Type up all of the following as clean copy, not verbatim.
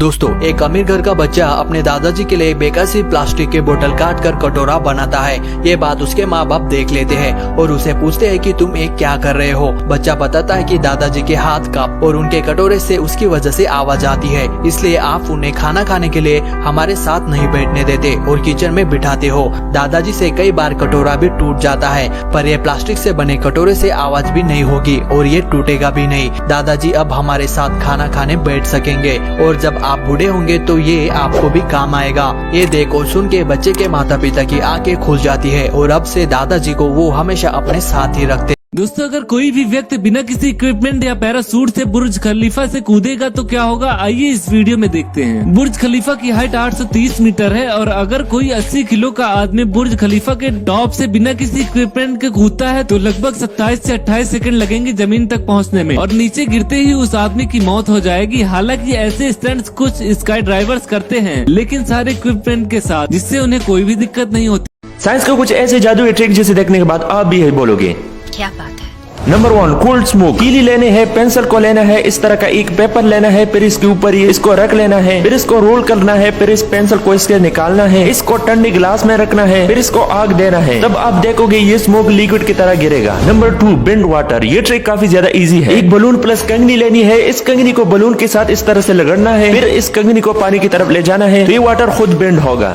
दोस्तों, एक अमीर घर का बच्चा अपने दादाजी के लिए बेकार सी प्लास्टिक के बोतल काट कर कटोरा बनाता है। ये बात उसके माँ बाप देख लेते हैं और उसे पूछते हैं कि तुम एक क्या कर रहे हो। बच्चा बताता है कि दादाजी के हाथ कप और उनके कटोरे से उसकी वजह से आवाज आती है, इसलिए आप उन्हें खाना खाने के लिए हमारे साथ नहीं बैठने देते और किचन में बिठाते हो। दादाजी से कई बार कटोरा भी टूट जाता है, पर ये प्लास्टिक से बने कटोरे से आवाज भी नहीं होगी और ये टूटेगा भी नहीं। दादाजी अब हमारे साथ खाना खाने बैठ सकेंगे और जब आप बूढ़े होंगे तो ये आपको भी काम आएगा। ये देख और सुन के बच्चे के माता पिता की आंखें खुल जाती है और अब से दादाजी को वो हमेशा अपने साथ ही रखते। दोस्तों, अगर कोई भी व्यक्ति बिना किसी इक्विपमेंट या पैरासूट से बुर्ज खलीफा से कूदेगा तो क्या होगा, आइए इस वीडियो में देखते हैं। बुर्ज खलीफा की हाइट 830 मीटर है और अगर कोई 80 किलो का आदमी बुर्ज खलीफा के टॉप से बिना किसी इक्विपमेंट के कूदता है तो लगभग 27 से 28 सेकंड लगेंगे जमीन तक पहुंचने में और नीचे गिरते ही उस आदमी की मौत हो जाएगी। हालांकि ऐसे स्टंट्स कुछ स्काई ड्राइवर्स करते हैं, लेकिन सारे इक्विपमेंट के साथ, जिससे उन्हें कोई भी दिक्कत नहीं होती। साइंस को कुछ ऐसे जादुई ट्रिक जिसे देखने के बाद आप भी यही बोलोगे क्या बात है। Number 1, cold smoke. कीली लेने हैं, पेंसिल को लेना है, इस तरह का एक पेपर लेना है, फिर इसके ऊपर ये इसको रख लेना है, फिर इसको रोल करना है, फिर इस पेंसिल को इसके निकालना है, इसको ठंडी गिलास में रखना है, फिर इसको आग देना है, तब आप देखोगे ये स्मोक लिक्विड की तरह गिरेगा। Number 2, bend water. ये ट्रिक काफी ज्यादा इजी है। एक बलून प्लस कंगनी लेनी है, इस कंगनी को बलून के साथ इस तरह से लगड़ना है, फिर इस कंगनी को पानी की तरफ ले जाना है, तो ये वाटर खुद बेंड होगा।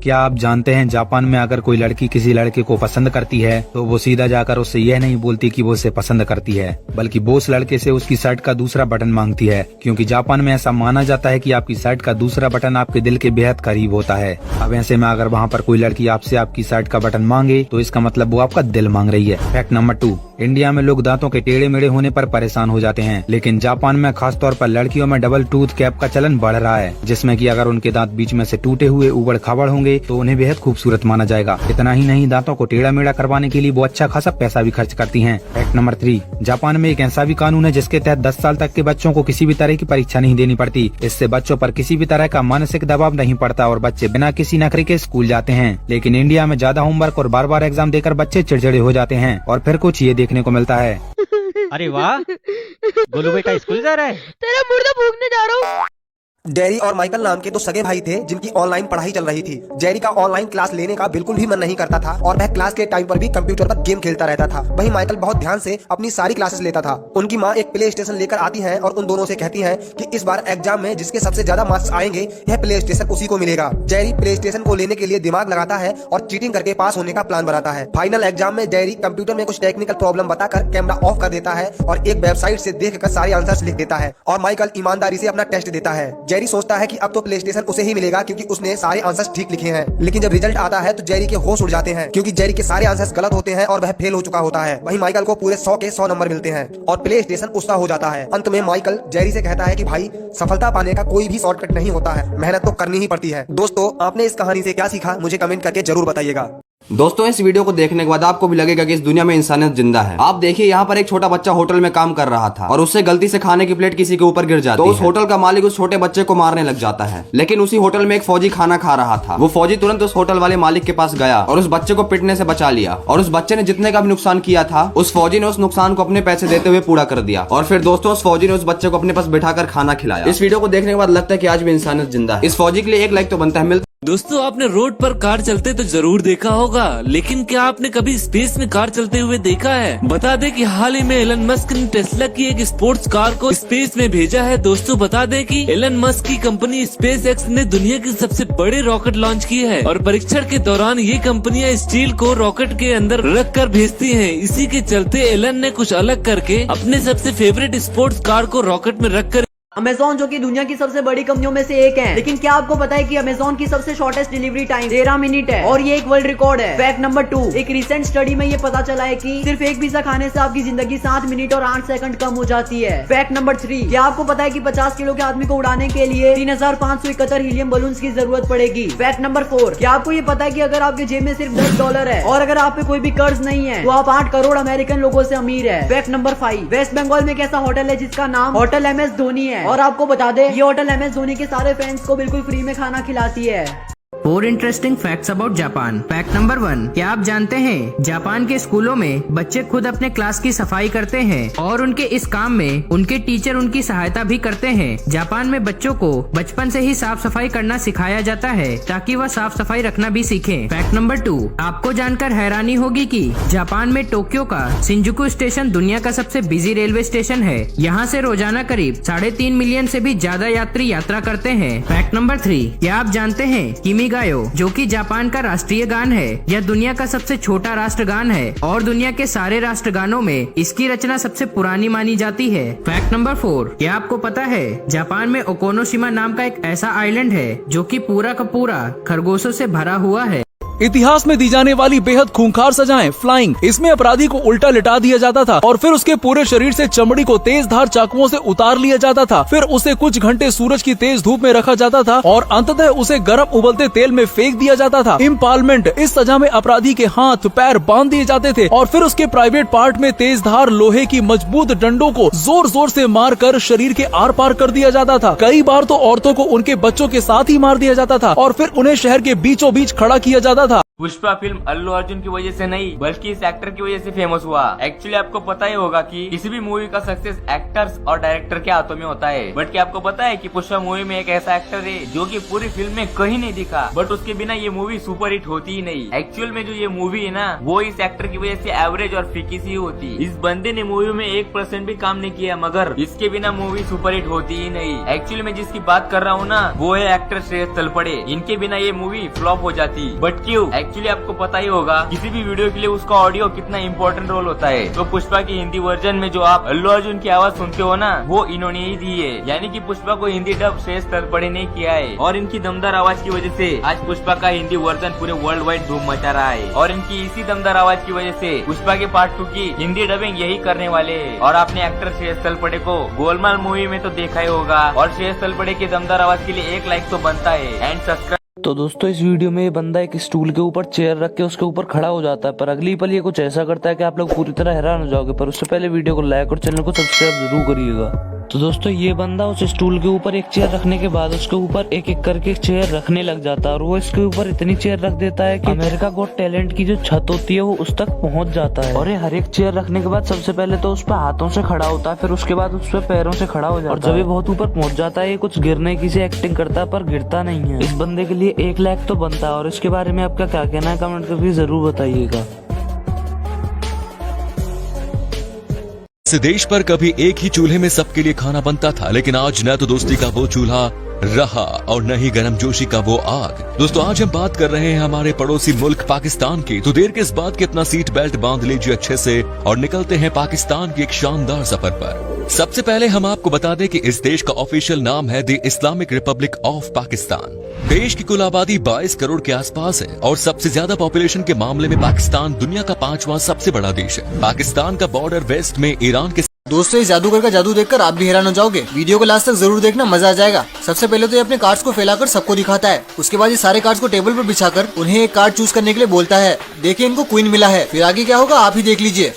क्या आप जानते हैं जापान में अगर कोई लड़की किसी लड़के को पसंद करती है तो वो सीधा जाकर उससे यह नहीं बोलती कि वो उसे पसंद करती है, बल्कि वो उस लड़के से उसकी शर्ट का दूसरा बटन मांगती है, क्योंकि जापान में ऐसा माना जाता है कि आपकी शर्ट का दूसरा बटन आपके दिल के बेहद करीब होता है। अब ऐसे में अगर वहाँ पर कोई लड़की आपसे आपकी शर्ट का बटन मांगे तो इसका मतलब वो आपका दिल मांग रही है। फैक्ट नंबर 2, इंडिया में लोग दांतों के टेढ़े मेढ़े होने पर परेशान हो जाते हैं, लेकिन जापान में खास तौर पर लड़कियों में डबल टूथ कैप का चलन बढ़ रहा है, जिसमें कि अगर उनके दांत बीच में से टूटे हुए उबड़ खाबड़ होंगे तो उन्हें बेहद खूबसूरत माना जाएगा। इतना ही नहीं, दांतों को टेढ़ा मेढ़ा करवाने के लिए वो अच्छा खासा पैसा भी खर्च करती हैं। फैक्ट नंबर 3, जापान में एक ऐसा भी कानून है जिसके तहत 10 साल तक के बच्चों को किसी भी तरह की परीक्षा नहीं देनी पड़ती। इससे बच्चों पर किसी भी तरह का मानसिक दबाव नहीं पड़ता और बच्चे बिना किसी नखरे के स्कूल जाते हैं। लेकिन इंडिया में ज्यादा होमवर्क और बार बार एग्जाम देकर बच्चे चिड़चिड़े हो जाते हैं और फिर कुछ ये देखने को मिलता है। अरे वाह, गोलू बेटा स्कूल जा रहा है। तेरा मुर्दा भूखने जा रहा हूँ। जेरी और माइकल नाम के दो सगे भाई थे जिनकी ऑनलाइन पढ़ाई चल रही थी। जेरी का ऑनलाइन क्लास लेने का बिल्कुल भी मन नहीं करता था और वह क्लास के टाइम पर भी कंप्यूटर पर गेम खेलता रहता था। वहीं माइकल बहुत ध्यान से अपनी सारी क्लासेस लेता था। उनकी माँ एक प्ले स्टेशन लेकर आती है और उन दोनों से कहती है कि इस बार एग्जाम में जिसके सबसे ज्यादा मार्क्स आएंगे यह प्ले स्टेशन उसी को मिलेगा। जेरी प्ले स्टेशन को लेने के लिए दिमाग लगाता है और चीटिंग करके पास होने का प्लान बनाता है। फाइनल एग्जाम में जेरी कंप्यूटर में कुछ टेक्निकल प्रॉब्लम बताकर कैमरा ऑफ कर देता है और एक वेबसाइट से देखकर सारे आंसर्स लिख देता है और माइकल ईमानदारी से अपना टेस्ट देता है। जेरी सोचता है कि अब तो प्ले स्टेशन उसे ही मिलेगा क्योंकि उसने सारे आंसर्स ठीक लिखे हैं, लेकिन जब रिजल्ट आता है तो जेरी के होश उड़ जाते हैं क्योंकि जेरी के सारे आंसर्स गलत होते हैं और वह फेल हो चुका होता है। वहीं माइकल को पूरे 100 के 100 नंबर मिलते हैं और प्ले स्टेशन उसका हो जाता है। अंत में माइकल जेरी से कहता है कि भाई, सफलता पाने का कोई भी शॉर्टकट नहीं होता है, मेहनत तो करनी ही पड़ती है। दोस्तों, आपने इस कहानी से क्या सीखा मुझे कमेंट करके जरूर बताइएगा। दोस्तों, इस वीडियो को देखने के बाद आपको भी लगेगा कि इस दुनिया में इंसानियत जिंदा है। आप देखिए, यहाँ पर एक छोटा बच्चा होटल में काम कर रहा था और उससे गलती से खाने की प्लेट किसी के ऊपर गिर जाती है। तो उस होटल का मालिक उस छोटे बच्चे को मारने लग जाता है, लेकिन उसी होटल में एक फौजी खाना खा रहा था। वो फौजी तुरंत उस होटल वाले मालिक के पास गया और उस बच्चे को पिटने से बचा लिया और उस बच्चे ने जितने का भी नुकसान किया था उस फौजी ने उस नुकसान को अपने पैसे देते हुए पूरा कर दिया। और फिर दोस्तों, उस फौजी ने उस बच्चे को अपने पास बिठाकर खाना खिलाया। इस वीडियो को देखने के बाद लगता है कि आज भी इंसानियत जिंदा है। इस फौजी के लिए एक लाइक तो बनता है। दोस्तों, आपने रोड पर कार चलते तो जरूर देखा होगा, लेकिन क्या आपने कभी स्पेस में कार चलते हुए देखा है? बता दें कि हाल ही में एलन मस्क ने टेस्ला की एक स्पोर्ट्स कार को स्पेस में भेजा है। दोस्तों, बता दें कि एलन मस्क की कंपनी स्पेस एक्स ने दुनिया की सबसे बड़े रॉकेट लॉन्च की है और परीक्षण के दौरान ये कंपनियां स्टील को रॉकेट के अंदर रख कर भेजती है। इसी के चलते एलन ने कुछ अलग करके अपने सबसे फेवरेट स्पोर्ट्स कार को रॉकेट में रख कर अमेज़न जो कि दुनिया की सबसे बड़ी कंपनियों में से एक है, लेकिन क्या आपको पता है कि अमेज़न की सबसे शॉर्टेस्ट डिलीवरी टाइम 13 मिनट है और ये एक वर्ल्ड रिकॉर्ड है। फैक्ट नंबर 2, एक रिसेंट स्टडी में ये पता चला है कि सिर्फ एक पिज्जा खाने से आपकी जिंदगी 7 मिनट और 8 सेकंड कम हो जाती है। फैक्ट नंबर 3, क्या आपको पता है कि 50 किलो के आदमी को उड़ाने के लिए 3571 हीलियम बलून्स की जरूरत पड़ेगी। फैक्ट नंबर 4, क्या आपको ये पता है कि अगर आपके जेब में सिर्फ $10 है और अगर आप पे कोई भी कर्ज नहीं है तो आप 8 करोड़ अमेरिकन लोगों से अमीर है। फैक्ट नंबर 5, वेस्ट बंगाल में एक ऐसा होटल है जिसका नाम होटल MS धोनी है और आपको बता दे ये होटल MS धोनी के सारे फैंस को बिल्कुल फ्री में खाना खिलाती है। 4 interesting facts about Japan. Fact number 1, क्या आप जानते हैं जापान के स्कूलों में बच्चे खुद अपने क्लास की सफाई करते हैं और उनके इस काम में उनके टीचर उनकी सहायता भी करते हैं। जापान में बच्चों को बचपन से ही साफ सफाई करना सिखाया जाता है ताकि वह साफ सफाई रखना भी सीखें। फैक्ट नंबर 2, आपको जानकर हैरानी होगी कि जापान में टोक्यो का शिंजुकु स्टेशन दुनिया का सबसे बिजी रेलवे स्टेशन है। यहाँ से रोजाना करीब 3.5 मिलियन से भी ज्यादा यात्री यात्रा करते हैं। फैक्ट नंबर 3, क्या आप जानते हैं किमीगायो जो कि जापान का राष्ट्रीय गान है, यह दुनिया का सबसे छोटा राष्ट्रगान है और दुनिया के सारे राष्ट्रगानों में इसकी रचना सबसे पुरानी मानी जाती है। फैक्ट नंबर 4, क्या आपको पता है जापान में ओकोनोशिमा नाम का एक ऐसा आइलैंड है जो कि पूरा का पूरा खरगोशों से भरा हुआ है। इतिहास में दी जाने वाली बेहद खूंखार सजाएं फ्लाइंग। इसमें अपराधी को उल्टा लिटा दिया जाता था और फिर उसके पूरे शरीर से चमड़ी को तेज धार चाकुओं से उतार लिया जाता था। फिर उसे कुछ घंटे सूरज की तेज धूप में रखा जाता था और अंततः उसे गर्म उबलते तेल में फेंक दिया जाता था। इम्पालमेंट, इस सजा में अपराधी के हाथ पैर बांध दिए जाते थे और फिर उसके प्राइवेट पार्ट में तेज धार लोहे की मजबूत डंडों को जोर जोर से मार कर शरीर के आर पार कर दिया जाता था। कई बार तो औरतों को उनके बच्चों के साथ ही मार दिया जाता था और फिर उन्हें शहर के बीचों बीच खड़ा किया जाता था। पुष्पा फिल्म अल्लू अर्जुन की वजह से नहीं बल्कि इस एक्टर की वजह से फेमस हुआ। एक्चुअली आपको पता ही होगा कि किसी भी मूवी का सक्सेस एक्टर्स और डायरेक्टर के हाथों में होता है। बट क्या आपको पता है कि पुष्पा मूवी में एक ऐसा एक्टर है जो कि पूरी फिल्म में कहीं नहीं दिखा, बट उसके बिना ये मूवी सुपर हिट होती ही नहीं। एक्चुअल में जो ये मूवी है ना, वो इस एक्टर की वजह से एवरेज और फीकी सी होती। इस बंदे ने मूवी में 1% भी काम नहीं किया, मगर इसके बिना मूवी सुपर हिट होती ही नहीं। एक्चुअली मैं जिसकी बात कर रहा हूँ ना, वो है एक्टर श्रेयस तलपड़े। इनके बिना ये मूवी फ्लॉप हो जाती। बट क्यों? एक्चुअली आपको पता ही होगा किसी भी वीडियो के लिए उसका ऑडियो कितना इंपॉर्टेंट रोल होता है। तो पुष्पा की हिंदी वर्जन में जो आप अल्लू अर्जुन की आवाज सुनते हो ना, वो इन्होंने ही दी है। यानी कि पुष्पा को हिंदी डब श्रेयस तलपड़े ने किया है और इनकी दमदार आवाज की वजह से आज पुष्पा का हिंदी वर्जन पूरे वर्ल्ड वाइड धूम मचा रहा है। और इनकी इसी दमदार आवाज की वजह से पुष्पा के पार्ट 2 की हिंदी डबिंग यही करने वाले हैं। और आपने एक्टर श्रेयस तलपड़े को गोलमाल मूवी में तो देखा ही होगा और श्रेयस तलपड़े की दमदार आवाज के लिए 1 लाइक तो बनता है। And subscribe. तो दोस्तों इस वीडियो में ये बंदा एक स्टूल के ऊपर चेयर रख के उसके ऊपर खड़ा हो जाता है, पर अगली पल ये कुछ ऐसा करता है कि आप लोग पूरी तरह हैरान हो जाओगे। पर उससे पहले वीडियो को लाइक और चैनल को सब्सक्राइब जरूर करिएगा। तो दोस्तों ये बंदा उस स्टूल के ऊपर एक चेयर रखने के बाद उसके ऊपर एक एक करके चेयर रखने लग जाता है और वो इसके ऊपर इतनी चेयर रख देता है कि अमेरिका गॉट टैलेंट की जो छत होती है वो उस तक पहुंच जाता है। और ये हर एक चेयर रखने के बाद सबसे पहले तो उस पर हाथों से खड़ा होता है, फिर उसके बाद उस पर पैरों से खड़ा हो जाता है और जब ये बहुत ऊपर पहुंच जाता है ये कुछ गिरने की सी एक्टिंग करता है पर गिरता नहीं है। इस बंदे के लिए 1 लाख तो बनता है। और इसके बारे में आपका क्या कहना है कमेंट करके जरूर बताइएगा। इस देश पर कभी एक ही चूल्हे में सबके लिए खाना बनता था, लेकिन आज न तो दोस्ती का वो चूल्हा रहा और न ही गर्मजोशी का वो आग। दोस्तों आज हम बात कर रहे हैं हमारे पड़ोसी मुल्क पाकिस्तान की। तो देर किस बात की अपना सीट बेल्ट बांध लीजिए अच्छे से और निकलते हैं पाकिस्तान के एक शानदार सफर पर। सबसे पहले हम आपको बता दें कि इस देश का ऑफिशियल नाम है the Islamic Republic of Pakistan. देश की कुल आबादी 22 करोड़ के आसपास है और सबसे ज्यादा पॉपुलेशन के मामले में पाकिस्तान दुनिया का 5वां सबसे बड़ा देश है। पाकिस्तान का बॉर्डर वेस्ट में ईरान के। दोस्तों इस जादूगर का जादू देखकर आप भी हैरान हो जाओगे। वीडियो को लास्ट तक जरूर देखना, मजा आ जाएगा। सबसे पहले तो ये अपने कार्ड्स को फैलाकर सबको दिखाता है। उसके बाद ये सारे कार्ड्स को टेबल पर बिछाकर उन्हें एक कार्ड चूज करने के लिए बोलता है। देखिए इनको क्वीन मिला है। फिर आगे क्या होगा आप ही देख लीजिए।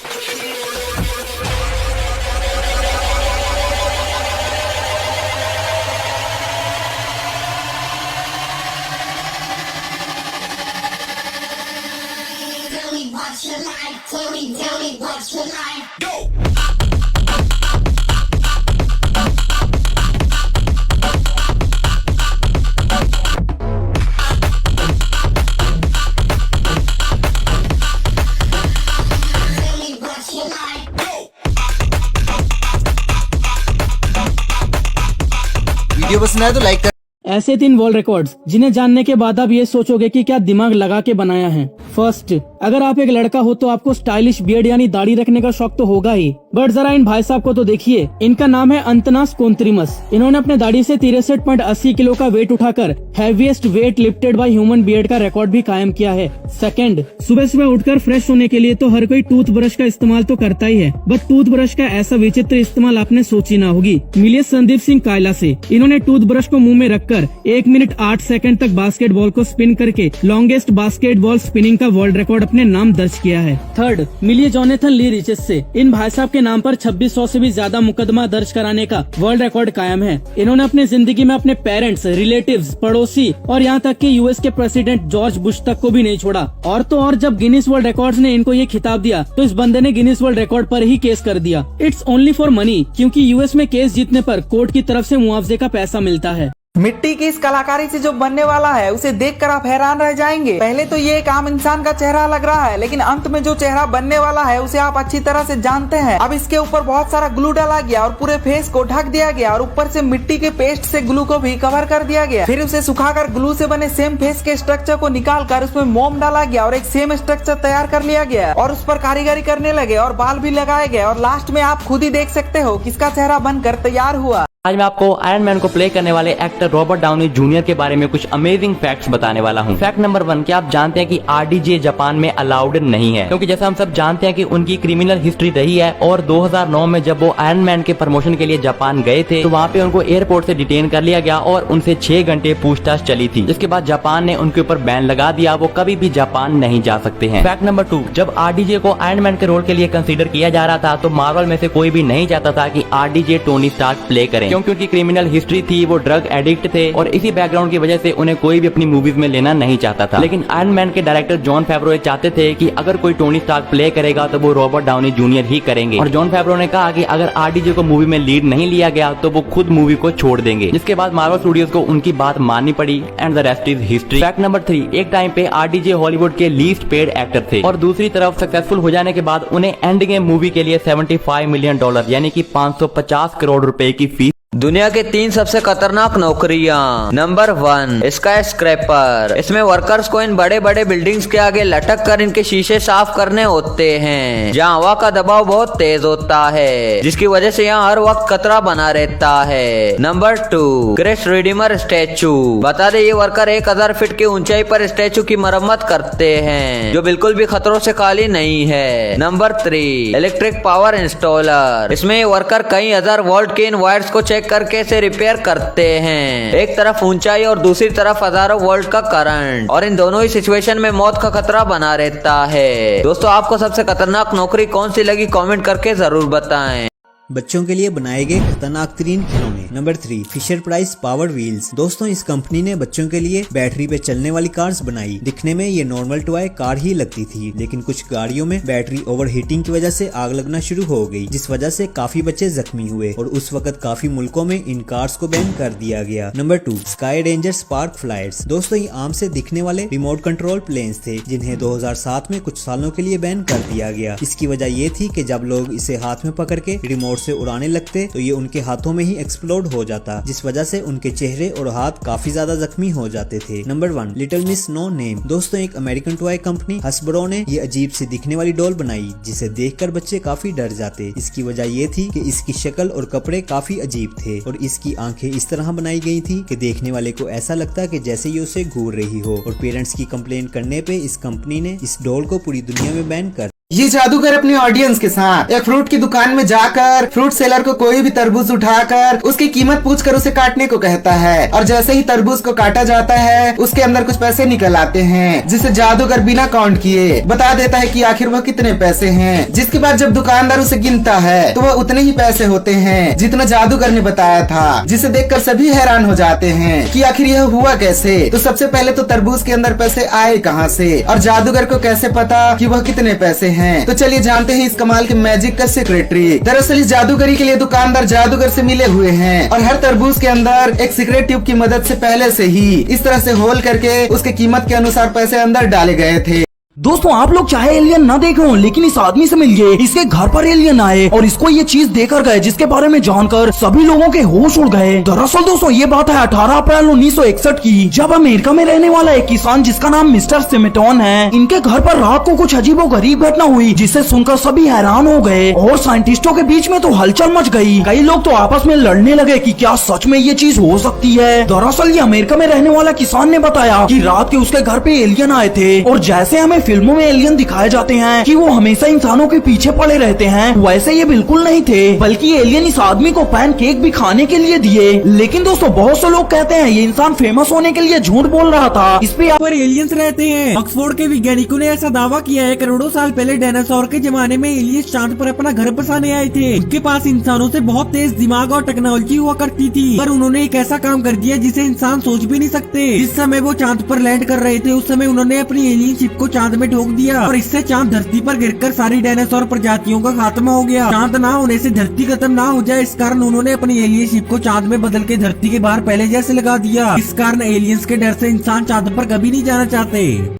वीडियो पसंद आए तो लाइक कर। ऐसे 3 वर्ल्ड रिकॉर्ड्स जिन्हें जानने के बाद आप ये सोचोगे कि क्या दिमाग लगा के बनाया है। फर्स्ट, अगर आप एक लड़का हो तो आपको स्टाइलिश बियर्ड यानी दाढ़ी रखने का शौक तो होगा ही, बट जरा इन भाई साहब को तो देखिए। इनका नाम है अंतनास कोंत्रिमस। इन्होंने अपने दाढ़ी से 63.80 किलो का वेट उठाकर heaviest weight lifted by human beard का रिकॉर्ड भी कायम किया है। सेकंड, सुबह सुबह उठकर फ्रेश होने के लिए तो हर कोई टूथब्रश का इस्तेमाल तो करता ही है, बट टूथब्रश का ऐसा विचित्र इस्तेमाल आपने सोची ना होगी। मिलिए संदीप सिंह कायला से। इन्होंने टूथब्रश को मुंह में रखकर मिलकर 1 मिनट 8 सेकंड तक बास्केटबॉल को स्पिन करके लॉन्गेस्ट बास्केटबॉल स्पिनिंग का वर्ल्ड रिकॉर्ड अपने नाम दर्ज किया है। थर्ड, मिलिए जोनाथन ली रिचेस से। इन भाई साहब के नाम पर 2600 से भी ज्यादा मुकदमा दर्ज कराने का वर्ल्ड रिकॉर्ड कायम है। इन्होंने अपनी जिंदगी में अपने पेरेंट्स, रिलेटिव्स, पड़ोसी और यहाँ तक कि यूएस के प्रेसिडेंट जॉर्ज बुश तक को भी नहीं छोड़ा। और तो और जब गिनीज वर्ल्ड रिकॉर्ड्स ने इनको ये खिताब दिया तो इस बंदे ने गिनीज वर्ल्ड रिकॉर्ड पर ही केस कर दिया। इट्स ओनली फॉर मनी, क्योंकि यूएस में केस जीतने पर कोर्ट की तरफ से मुआवजे का पैसा मिलता है। मिट्टी की इस कलाकारी से जो बनने वाला है उसे देखकर आप हैरान रह जाएंगे। पहले तो ये एक आम इंसान का चेहरा लग रहा है, लेकिन अंत में जो चेहरा बनने वाला है उसे आप अच्छी तरह से जानते हैं। अब इसके ऊपर बहुत सारा ग्लू डाला गया और पूरे फेस को ढक दिया गया और ऊपर से मिट्टी के पेस्ट से ग्लू को भी कवर कर दिया गया। फिर उसे सुखाकर ग्लू से बने सेम फेस के स्ट्रक्चर को निकाल कर उसमें मोम डाला गया और एक सेम स्ट्रक्चर तैयार कर लिया गया और उस पर कारीगरी करने लगे और बाल भी लगाए गए और लास्ट में आप खुद ही देख सकते हो किसका चेहरा बनकर तैयार हुआ। आज मैं आपको आयरन मैन को प्ले करने वाले एक्टर रॉबर्ट डाउनी जूनियर के बारे में कुछ अमेजिंग फैक्ट्स बताने वाला हूँ। फैक्ट नंबर 1, क्या आप जानते हैं कि आरडीजे जापान में अलाउड नहीं है, क्योंकि जैसा हम सब जानते हैं कि उनकी क्रिमिनल हिस्ट्री रही है और 2009 में जब वो आयरन मैन के प्रमोशन के लिए जापान गए थे तो वहाँ पे उनको एयरपोर्ट से डिटेन कर लिया गया और उनसे 6 घंटे पूछताछ चली थी, जिसके बाद जापान ने उनके ऊपर बैन लगा दिया, वो कभी भी जापान नहीं जा सकते हैं। फैक्ट नंबर 2, जब आरडीजे को आयरन मैन के रोल के लिए कंसीडर किया जा रहा था तो मार्वल में से कोई भी नहीं चाहता था कि आरडीजे टोनी स्टार्क प्ले करें, क्योंकि उनकी क्रिमिनल हिस्ट्री थी, वो ड्रग एडिक्ट थे और इसी बैकग्राउंड की वजह से उन्हें कोई भी अपनी मूवीज में लेना नहीं चाहता था। लेकिन आयरन मैन के डायरेक्टर जॉन फेवरो चाहते थे कि अगर कोई टोनी स्टार्क प्ले करेगा तो वो रॉबर्ट डाउनी जूनियर ही करेंगे और जॉन फेवरो ने कहा कि अगर आरडीजे को मूवी में लीड नहीं लिया गया तो वो खुद मूवी को छोड़ देंगे, जिसके बाद मार्वल स्टूडियोज को उनकी बात माननी पड़ी and the rest is history. Fact number 3, एक टाइम पे आरडीजे हॉलीवुड के लीस्ट पेड एक्टर थे और दूसरी तरफ सक्सेसफुल हो जाने के बाद उन्हें एंड गेम मूवी के लिए $75 मिलियन यानी कि 550 करोड़ रुपए की फीस। दुनिया के 3 सबसे खतरनाक नौकरियां। Number 1, sky scraper. इसमें वर्कर्स को इन बड़े बड़े बिल्डिंग्स के आगे लटक कर इनके शीशे साफ करने होते हैं, जहां हवा का दबाव बहुत तेज होता है, जिसकी वजह से यहाँ हर वक्त खतरा बना रहता है। Number 2, Christ redeemer statue. बता दे ये वर्कर 1000 फीट की ऊंचाई पर स्टैचू की मरम्मत करते हैं, जो बिल्कुल भी खतरों से खाली नहीं है। Number 3, electric power installer. इसमें ये वर्कर कई हजार वोल्ट के इन वायर्स को चेक करके इसे रिपेयर करते हैं। एक तरफ ऊंचाई और दूसरी तरफ हजारों वोल्ट का करंट, और इन दोनों ही सिचुएशन में मौत का खतरा बना रहता है। दोस्तों, आपको सबसे खतरनाक नौकरी कौन सी लगी कमेंट करके जरूर बताएं। बच्चों के लिए बनाए गए खतरनाक तरीन खिलौने। Number 3, Fisher Price Power Wheels. दोस्तों, इस कंपनी ने बच्चों के लिए बैटरी पे चलने वाली कार्स बनाई। दिखने में ये नॉर्मल टॉय कार ही लगती थी, लेकिन कुछ गाड़ियों में बैटरी ओवरहीटिंग की वजह से आग लगना शुरू हो गई, जिस वजह से काफी बच्चे जख्मी हुए और उस वक्त काफी मुल्कों में इन कार्स को बैन कर दिया गया। Number 2, sky ranger spark flyers. दोस्तों, ये आम से दिखने वाले रिमोट कंट्रोल प्लेन्स थे, जिन्हें 2007 में कुछ सालों के लिए बैन कर दिया गया। इसकी वजह ये थी कि जब लोग इसे हाथ में पकड़ के रिमोट से उड़ाने लगते तो ये उनके हाथों में ही एक्सप्लोड हो जाता, जिस वजह से उनके चेहरे और हाथ काफी ज्यादा जख्मी हो जाते थे। Number 1, Little Miss No Name. दोस्तों, एक अमेरिकन टॉय कंपनी हसब्रो ने ये अजीब सी दिखने वाली डॉल बनाई, जिसे देखकर बच्चे काफी डर जाते। इसकी वजह ये थी कि इसकी शक्ल और कपड़े काफी अजीब थे और इसकी आंखें इस तरह बनाई गई थी कि देखने वाले को ऐसा लगता कि जैसे ये उसे घूर रही हो। और पेरेंट्स की कंप्लेन करने पे इस कंपनी ने इस डॉल को पूरी दुनिया में बैन कर। ये जादूगर अपने ऑडियंस के साथ एक फ्रूट की दुकान में जाकर फ्रूट सेलर को कोई भी तरबूज उठाकर उसकी कीमत पूछकर उसे काटने को कहता है, और जैसे ही तरबूज को काटा जाता है उसके अंदर कुछ पैसे निकल आते हैं, जिसे जादूगर बिना काउंट किए बता देता है कि आखिर वह कितने पैसे हैं। जिसके बाद जब दुकानदार उसे गिनता है तो वह उतने ही पैसे होते हैं जितना जादूगर ने बताया था, जिसे देखकर सभी हैरान हो जाते हैं कि आखिर यह हुआ कैसे। तो सबसे पहले तो तरबूज के अंदर पैसे आए कहाँ से और जादूगर को कैसे पता कि वह कितने पैसे हैं। तो चलिए जानते हैं इस कमाल के मैजिक का सीक्रेटरी। दरअसल इस जादूगरी के लिए दुकानदार जादूगर से मिले हुए हैं और हर तरबूज के अंदर एक सीक्रेट ट्यूब की मदद से पहले से ही इस तरह से होल करके उसके कीमत के अनुसार पैसे अंदर डाले गए थे। दोस्तों, आप लोग चाहे एलियन न देखे हो, लेकिन इस आदमी से मिलिए। इसके घर पर एलियन आए और इसको ये चीज देकर गए, जिसके बारे में जानकर सभी लोगों के होश उड़ गए। दरअसल दोस्तों, ये बात है 18 अप्रैल 1961 की, जब अमेरिका में रहने वाला एक किसान जिसका नाम मिस्टर सिमेटोन है, इनके घर पर रात को कुछ अजीबो गरीब घटना हुई, जिसे सुनकर सभी हैरान हो गए और साइंटिस्टों के बीच में तो हलचल मच गई। कई लोग तो आपस में लड़ने लगे कि क्या सच में ये चीज हो सकती है। दरअसल ये अमेरिका में रहने वाला किसान ने बताया कि रात के उसके घर पे एलियन आए थे और जैसे हमें फिल्मों में एलियन दिखाए जाते हैं कि वो हमेशा इंसानों के पीछे पड़े रहते हैं, वैसे ये बिल्कुल नहीं थे, बल्कि एलियन इस आदमी को पैनकेक भी खाने के लिए दिए। लेकिन दोस्तों बहुत से लोग कहते हैं ये इंसान फेमस होने के लिए झूठ बोल रहा था। इस पे पर एलियंस रहते हैं। ऑक्सफोर्ड के वैज्ञानिकों ने ऐसा दावा किया है करोड़ों साल पहले डायनासोर के जमाने में एलियंस चांद पर अपना घर बसाने आए थे। उनके पास इंसानों से बहुत तेज दिमाग और टेक्नोलॉजी हुआ करती थी, पर उन्होंने एक ऐसा काम कर दिया जिसे इंसान सोच भी नहीं सकते। जिस समय वो चांद पर लैंड कर रहे थे उस समय उन्होंने अपनी एलियन शिप को चांद में ठोक दिया और इससे चांद धरती पर गिरकर सारी डायनासोर प्रजातियों का खात्मा हो गया। चांद ना होने से धरती खत्म ना हो जाए, इस कारण उन्होंने अपनी एलियन शिप को चांद में बदल के धरती के बाहर पहले जैसे लगा दिया। इस कारण एलियंस के डर से इंसान चांद पर कभी नहीं जाना चाहते।